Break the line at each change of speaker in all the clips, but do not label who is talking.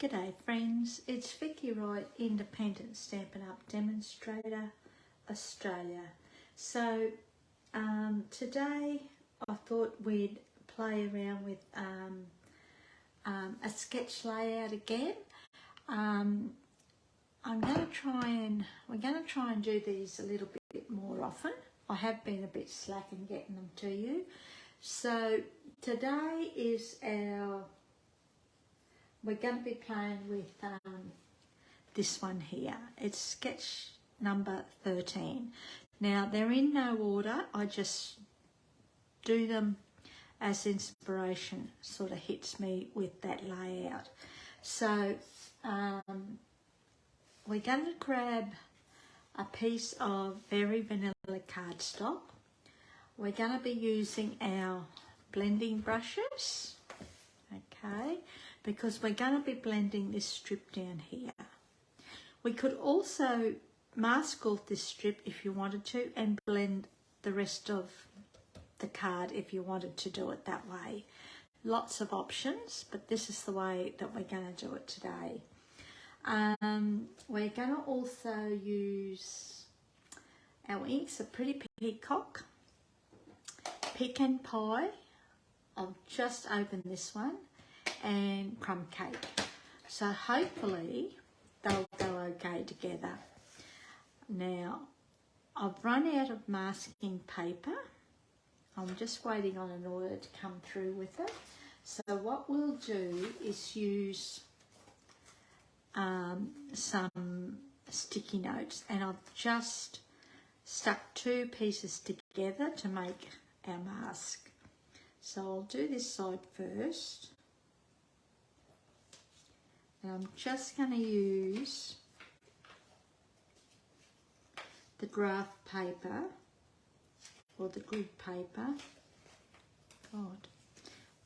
G'day friends, it's Vicky Wright, Independent Stampin' Up Demonstrator, Australia. So today I thought we'd play around with a sketch layout again. we're going to try and do these a little bit more often. I have been a bit slack in getting them to you. So today is we're going to be playing with this one here. It's sketch number 13. Now they're in no order, I just do them as inspiration sort of hits me with that layout. So we're going to grab a piece of very vanilla cardstock. We're going to be using our blending brushes, okay, because we're going to be blending this strip down here. We could also mask off this strip if you wanted to and blend the rest of the card if you wanted to do it that way. Lots of options, but this is the way that we're going to do it today. We're going to also use our inks, a pretty Peacock, Peacan pie. I've just opened this one, and Crumb cake. So hopefully they'll go okay together. Now I've run out of masking paper. I'm just waiting on an order to come through with it. So what we'll do is use some sticky notes, and I've just stuck two pieces together to make our mask. So I'll do this side first, and I'm just going to use the graph paper or the grid paper. God,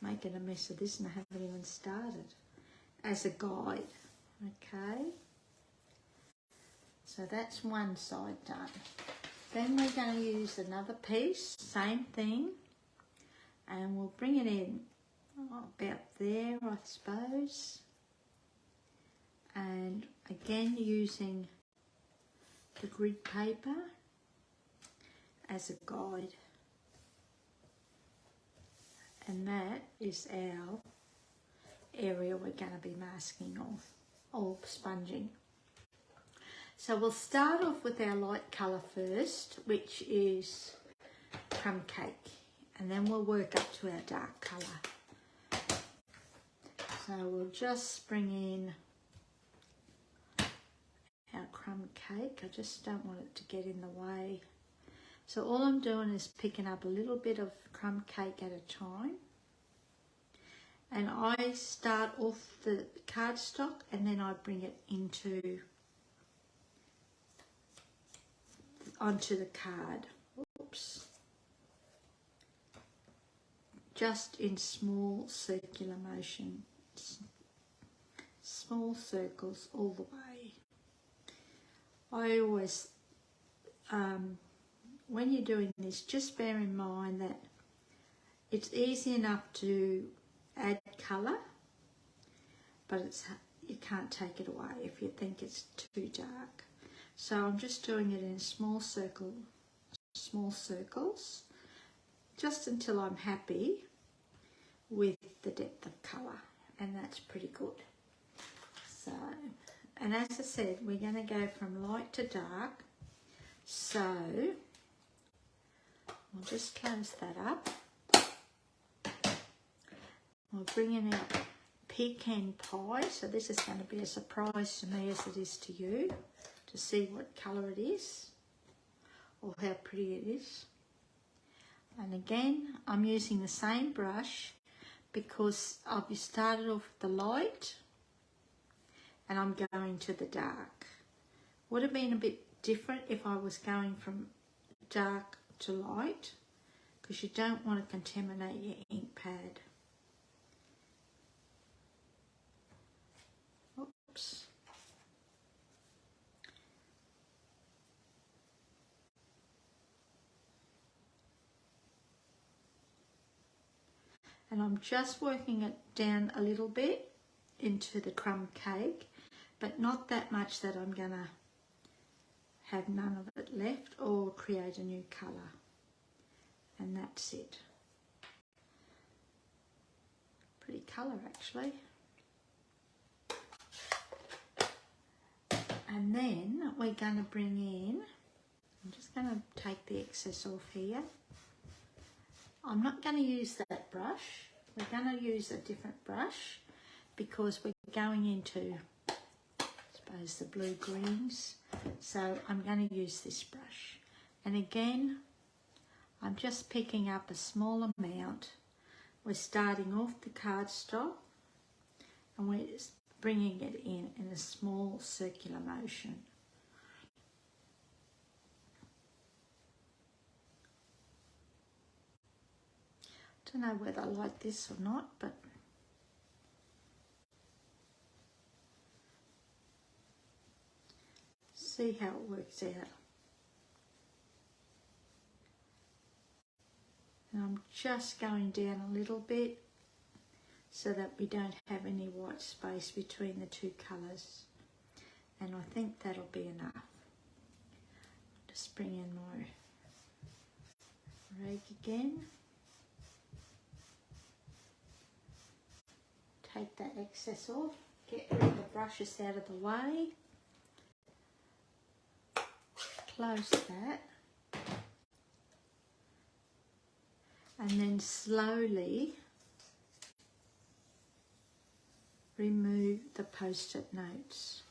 making a mess of this and I haven't even started, as a guide. Okay, so that's one side done. Then we're going to use another piece, same thing, and we'll bring it in about there, I suppose, and again using the grid paper as a guide, and that is our area we're going to be masking off, or sponging. So we'll start off with our light colour first, which is Crumb cake, and then we'll work up to our dark colour. So we'll just bring in our Crumb cake. I just don't want it to get in the way. So all I'm doing is picking up a little bit of Crumb cake at a time. And I start off the cardstock and then I bring it onto the card. Oops. Just in small circular motion. Small circles all the way. I always, when you're doing this, just bear in mind that it's easy enough to add colour, but you can't take it away if you think it's too dark. So I'm just doing it in small circles, just until I'm happy with the depth of colour, and that's pretty good. So, and as I said, we're going to go from light to dark, so we'll just close that up. We'll bring in our Peacan pie, so this is going to be a surprise to me as it is to you, to see what colour it is, or how pretty it is. And again, I'm using the same brush because I've started off with the light and I'm going to the dark. Would have been a bit different if I was going from dark to light, because you don't want to contaminate your ink pad. Oops. And I'm just working it down a little bit into the crumb cake, but not that much that I'm gonna have none of it left or create a new colour. And that's it. Pretty colour actually. And then we're going to bring in, I'm just going to take the excess off here. I'm not going to use that brush. We're going to use a different brush because we're going into, I suppose, the blue greens. So I'm going to use this brush. And again, I'm just picking up a small amount. We're starting off the cardstock and we're bringing it in a small circular motion. Don't know whether I like this or not, but see how it works out. And I'm just going down a little bit so that we don't have any white space between the two colours. And I think that'll be enough. Just bring in my rag again. Take that excess off. Get rid of the brushes out of the way. Close that. And then slowly remove the post-it notes.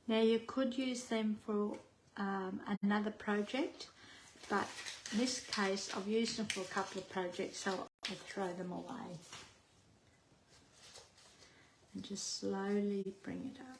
Now you could use them for another project, but in this case I've used them for a couple of projects, so I'll throw them away. And just slowly bring it up.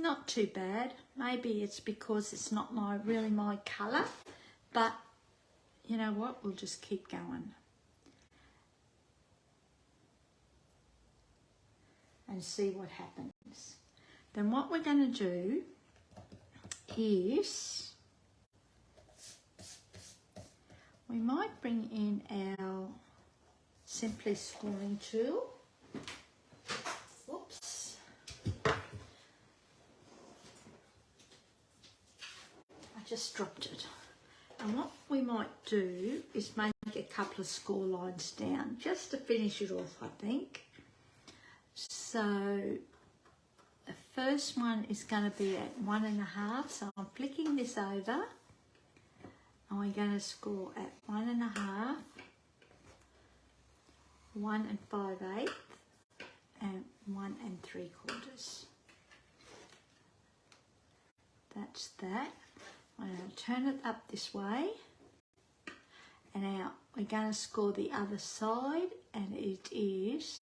Not too bad. Maybe it's because it's not really my colour, but you know what, we'll just keep going and see what happens. Then what we're going to do is we might bring in our Simply Schooling tool. Whoops. Just dropped it. And what we might do is make a couple of score lines down just to finish it off, I think. So the first one is going to be at 1.5, so I'm flicking this over and we're going to score at 1.5, 1 5/8 and 1 3/4. That's that. I'm going to turn it up this way, and now we're going to score the other side, and it is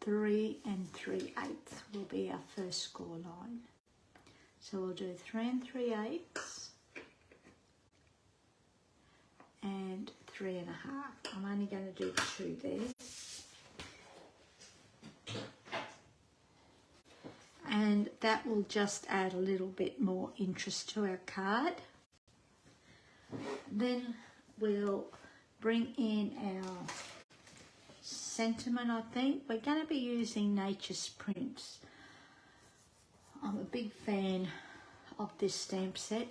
3 3/8 will be our first score line. So we'll do 3 3/8 and 3.5. I'm only going to do 2 there. And that will just add a little bit more interest to our card. Then we'll bring in our sentiment, I think. We're going to be using Nature's Prints. I'm a big fan of this stamp set.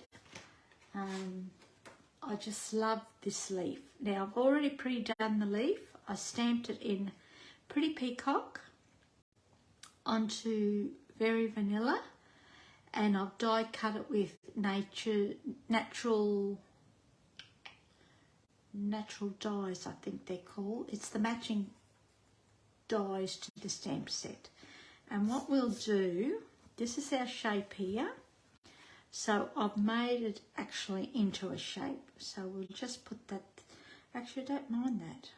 I just love this leaf. Now, I've already pre-done the leaf. I stamped it in Pretty Peacock onto Very Vanilla, and I've die cut it with natural dies, I think they're called. It's the matching dies to the stamp set. And what we'll do, this is our shape here, so I've made it actually into a shape. So we'll just put that, actually I don't mind that,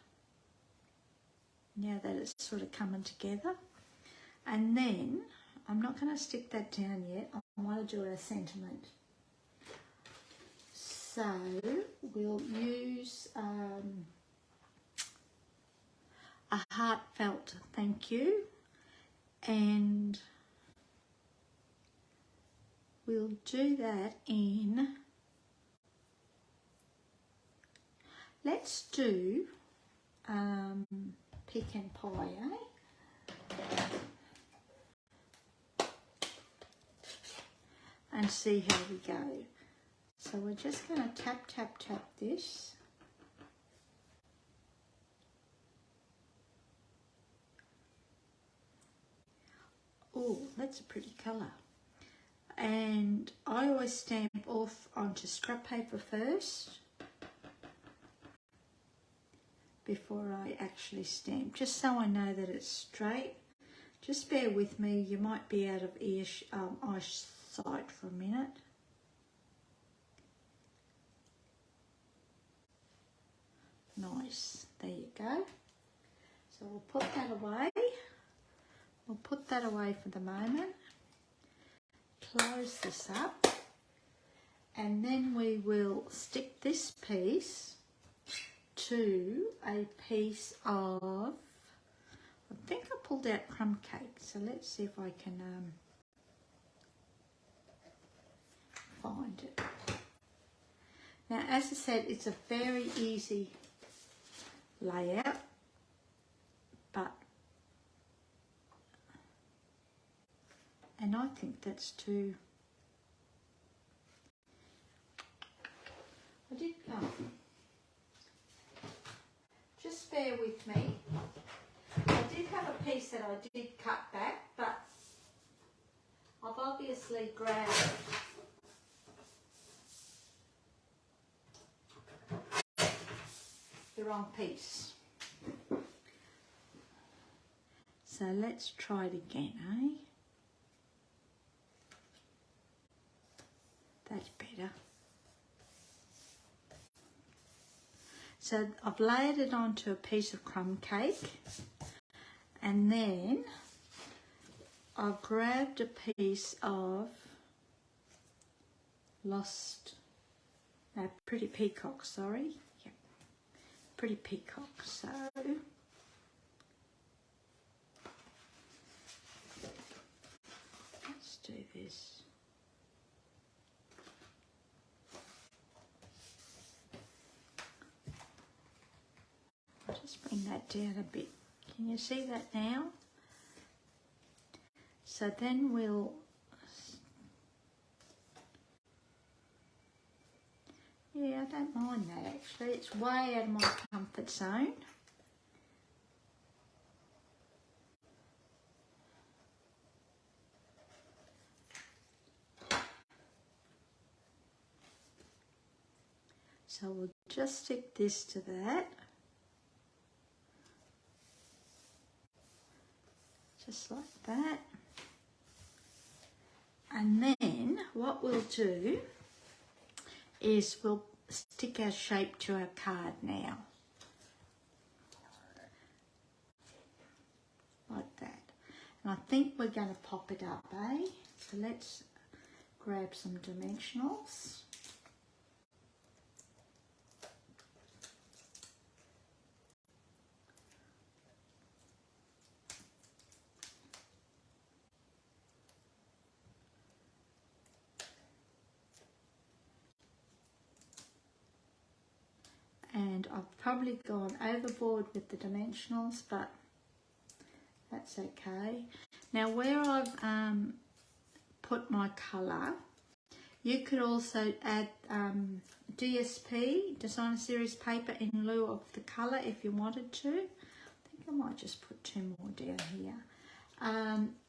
now that it's sort of coming together. And then I'm not going to stick that down yet. I want to do our sentiment. So we'll use a heartfelt thank you, and we'll do that in, let's do pecan pie, and see how we go. So we're just going to tap, tap, tap this. Oh, that's a pretty colour. And I always stamp off onto scrap paper first before I actually stamp, just so I know that it's straight. Just bear with me, you might be out of eyesight for a minute. Nice, there you go. So we'll put that away. We'll put that away for the moment. Close this up, and then we will stick this piece to a piece of, I think I pulled out crumb cake, so let's see if I can find it. Now, as I said, it's a very easy layout, but, and I think that's too, just bear with me. I did have a piece that I did cut back, but I've obviously grabbed the wrong piece. So let's try it again, eh? That's better. So I've layered it onto a piece of crumb cake, and then I've grabbed a piece of Pretty Peacock, sorry. Yeah, Pretty Peacock. So let's do this. I'll just bring that down a bit. Can you see that now? So then we'll, yeah, I don't mind that actually. It's way out of my comfort zone. So we'll just stick this to that. Just like that. And then what we'll do is we'll stick our shape to our card now. Like that. And I think we're going to pop it up, eh? So let's grab some dimensionals. And I've probably gone overboard with the dimensionals, but that's okay. Now where I've put my colour, you could also add DSP, Designer Series paper, in lieu of the colour if you wanted to. I think I might just put 2 more down here.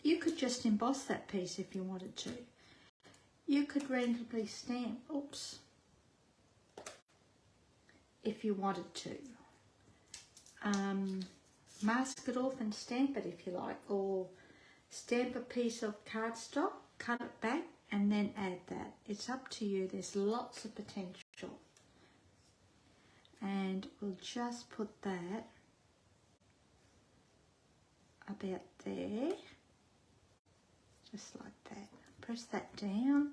You could just emboss that piece if you wanted to. You could randomly stamp, oops, if you wanted to. Mask it off and stamp it if you like, or stamp a piece of cardstock, cut it back and then add that. It's up to you, there's lots of potential. And we'll just put that about there, just like that. Press that down,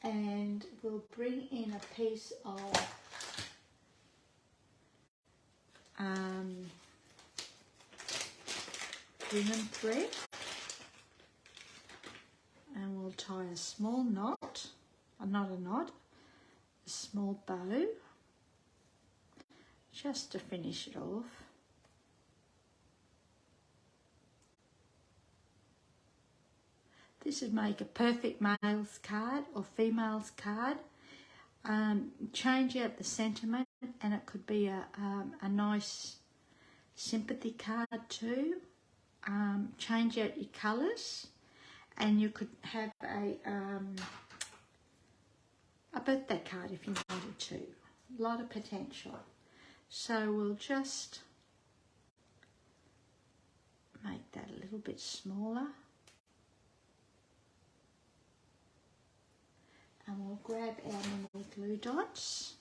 and we'll bring in a piece of linen thread. and we'll tie a small knot, not a knot, a small bow, just to finish it off. This would make a perfect male's card or female's card. Change out the sentiment, and it could be a nice sympathy card too. Change out your colours, and you could have a birthday card if you wanted to. A lot of potential. So we'll just make that a little bit smaller. And we'll grab our mini glue dots.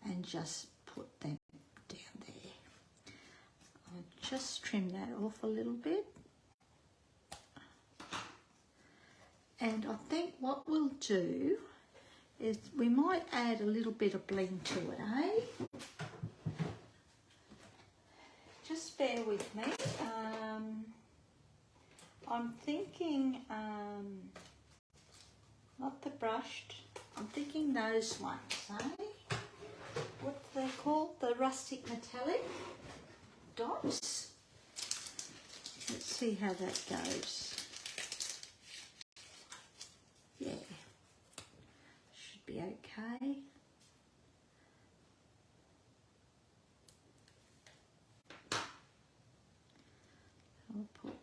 And just put them down there. I'll just trim that off a little bit. And I think what we'll do is we might add a little bit of bling to it, eh? Just bear with me. I'm thinking, not the brushed, I'm thinking those ones, eh? What they're called, the rustic metallic dots. Let's see how that goes. Yeah, should be okay. I'll put.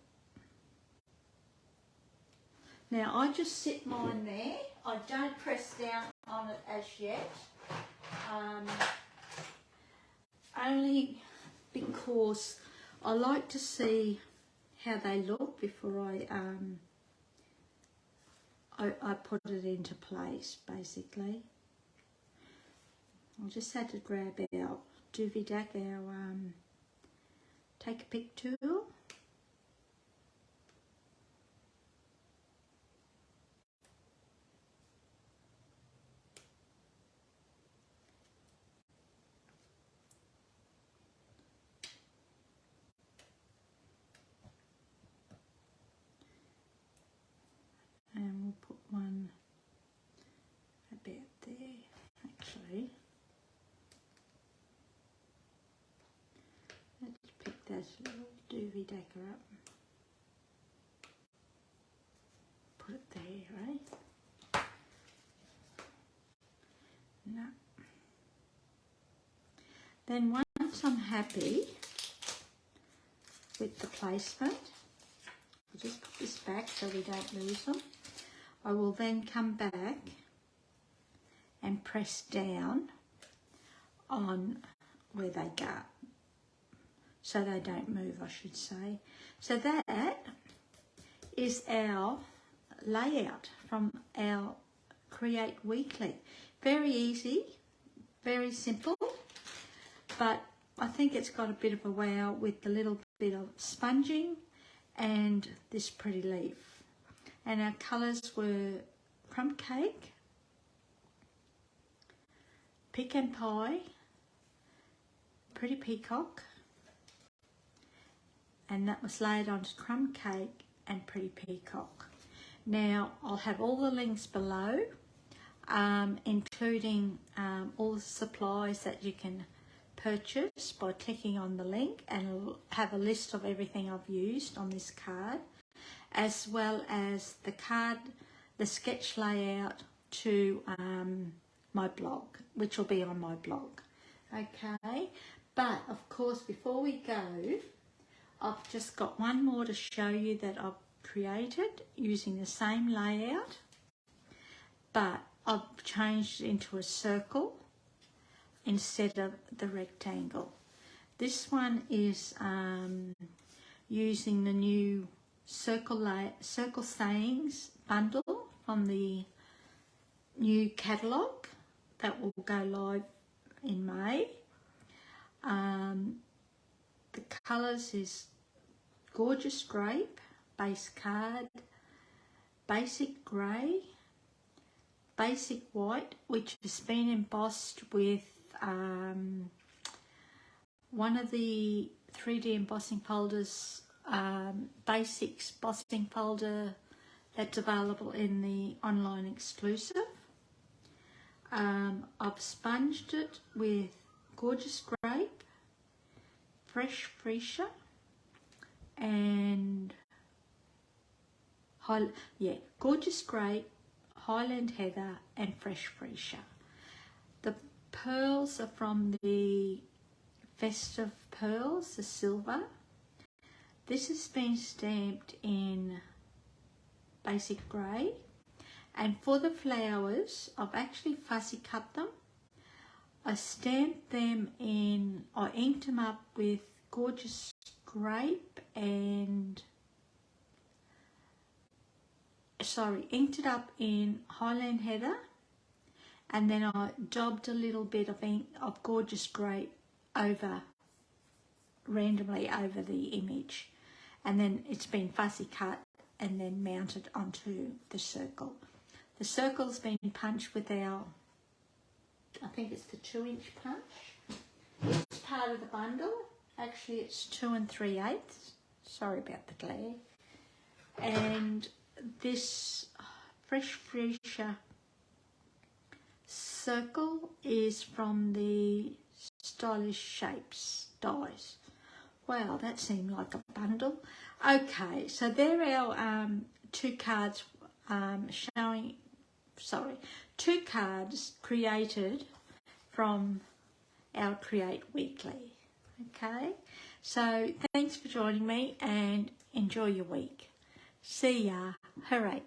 Now I just sit mine there. I don't press down on it as yet. Only because I like to see how they look before I put it into place, basically. I'll just have to grab our doobie duck, our take a pick tool. And we'll put one about there, actually. Let's pick that little doobie decker up. Put it there, right? No. Then once I'm happy with the placement, I'll just put this back so we don't lose them. I will then come back and press down on where they go, so they don't move, I should say. So that is our layout from our Create Weekly. Very easy, very simple, but I think it's got a bit of a wow with the little bit of sponging and this pretty leaf. And our colours were Crumb Cake, Pecan Pie, Pretty Peacock, and that was laid onto Crumb Cake and Pretty Peacock. Now I'll have all the links below, including all the supplies that you can purchase by clicking on the link, and it'll have a list of everything I've used on this card, as well as the card, the sketch layout to my blog, which will be on my blog. Okay, but of course before we go, I've just got one more to show you that I've created using the same layout, but I've changed it into a circle instead of the rectangle. This one is using the new Circle Sayings bundle from the new catalogue that will go live in May. The colours is gorgeous grape base card, basic grey, basic white, which has been embossed with one of the 3D embossing folders, basics embossing folder that's available in the online exclusive. I've sponged it with Gorgeous Grape, Fresh Freesia, and Gorgeous Grape, Highland Heather, and Fresh Freesia. The pearls are from the Festive Pearls, the silver. This has been stamped in basic grey, and for the flowers I've actually fussy cut them. I stamped them in, I inked them up with Gorgeous Grape and inked it up in Highland Heather, and then I daubed a little bit of ink of Gorgeous Grape randomly over the image, and then it's been fussy cut and then mounted onto the circle. The circle's been punched with our, I think it's the 2-inch punch. It's part of the bundle. Actually, it's 2 3/8. Sorry about the glare. And this Fresh Freesia circle is from the Stylish Shapes dies. Wow, that seemed like a bundle. Okay, so there are our 2 cards two cards created from our Create Weekly. Okay, so thanks for joining me and enjoy your week. See ya. Hooray.